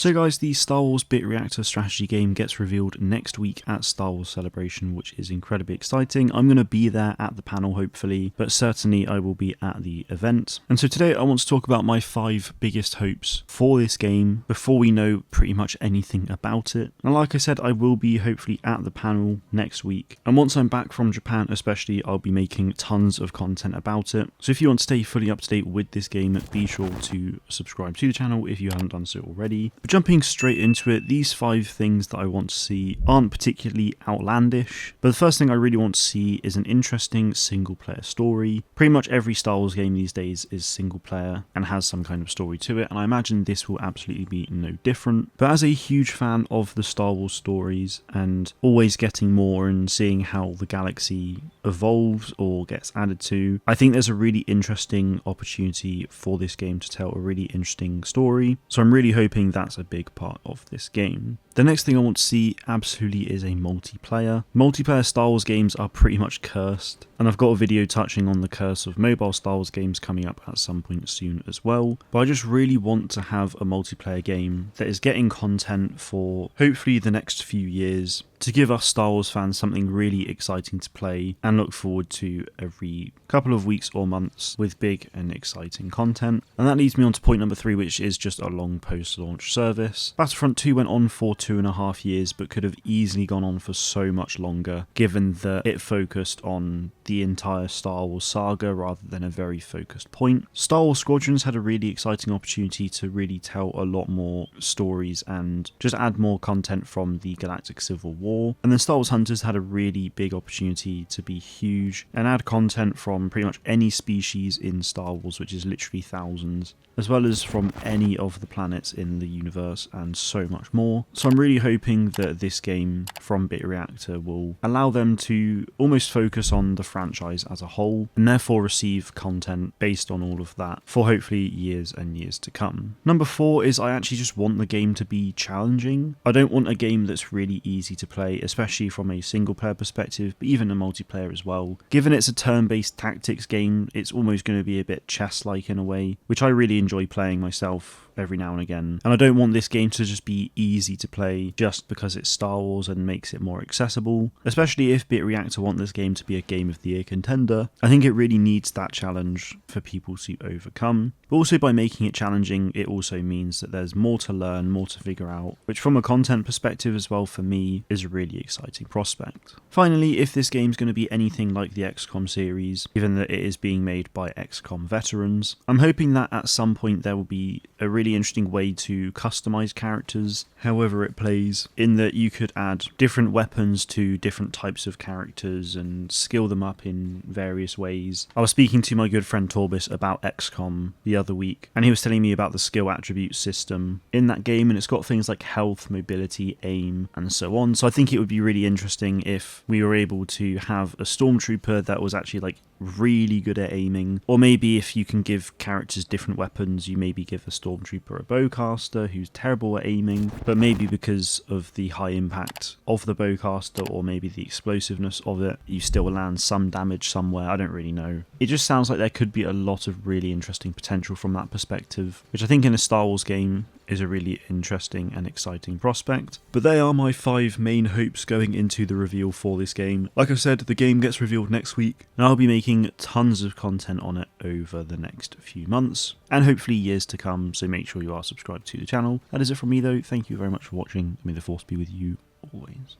So guys, the Star Wars Bit Reactor strategy game gets revealed next week at Star Wars Celebration, which is incredibly exciting. I'm going to be there at the panel hopefully, but certainly I will be at the event. And so today I want to talk about my 5 biggest hopes for this game before we know pretty much anything about it. And like I said, I will be hopefully at the panel next week. And once I'm back from Japan especially, I'll be making tons of content about it. So if you want to stay fully up to date with this game, be sure to subscribe to the channel if you haven't done so already. But jumping straight into it, these 5 things that I want to see aren't particularly outlandish, but the first thing I really want to see is an interesting single player story. Pretty much every Star Wars game these days is single player and has some kind of story to it, and I imagine this will absolutely be no different. But as a huge fan of the Star Wars stories and always getting more and seeing how the galaxy evolves or gets added to, I think there's a really interesting opportunity for this game to tell a really interesting story. So I'm really hoping that's a big part of this game. The next thing I want to see absolutely is a multiplayer. Multiplayer Star Wars games are pretty much cursed, and I've got a video touching on the curse of mobile Star Wars games coming up at some point soon as well. But I just really want to have a multiplayer game that is getting content for hopefully the next few years, to give us Star Wars fans something really exciting to play and look forward to every couple of weeks or months with big and exciting content. And that leads me on to point number 3, which is just a long post-launch service. Battlefront 2 went on for 2.5 years, but could have easily gone on for so much longer, given that it focused on the entire Star Wars saga rather than a very focused point. Star Wars Squadrons had a really exciting opportunity to really tell a lot more stories and just add more content from the Galactic Civil War. And then Star Wars Hunters had a really big opportunity to be huge and add content from pretty much any species in Star Wars, which is literally thousands, as well as from any of the planets in the universe and so much more. So I'm really hoping that this game from Bit Reactor will allow them to almost focus on the franchise as a whole and therefore receive content based on all of that for hopefully years and years to come. Number 4 is I actually just want the game to be challenging. I don't want a game that's really easy to play, especially from a single player perspective, but even a multiplayer as well. Given it's a turn-based tactics game, it's almost going to be a bit chess-like in a way, which I really enjoy playing myself every now and again. And I don't want this game to just be easy to play just because it's Star Wars and makes it more accessible, especially if Bit Reactor want this game to be a Game of the Year contender. I think it really needs that challenge for people to overcome. But also by making it challenging, it also means that there's more to learn, more to figure out, which from a content perspective as well for me is a really exciting prospect. Finally, if this game's going to be anything like the XCOM series, given that it is being made by XCOM veterans, I'm hoping that at some point there will be a really interesting way to customize characters however it plays, in that you could add different weapons to different types of characters and skill them up in various ways. I was speaking to my good friend Torbis about XCOM the other week, and he was telling me about the skill attribute system in that game, and it's got things like health, mobility, aim, and so on. So I think it would be really interesting if we were able to have a stormtrooper that was actually like really good at aiming, or maybe if you can give characters different weapons, you maybe give a stormtrooper a bowcaster who's terrible at aiming, but maybe because of the high impact of the bowcaster or maybe the explosiveness of it, you still land some damage somewhere. I don't really know. It just sounds like there could be a lot of really interesting potential from that perspective, which I think in a Star Wars game is a really interesting and exciting prospect. But they are my 5 main hopes going into the reveal for this game. Like I said, the game gets revealed next week, and I'll be making tons of content on it over the next few months, and hopefully years to come, so make sure you are subscribed to the channel. That is it from me though. Thank you very much for watching. May the Force be with you always.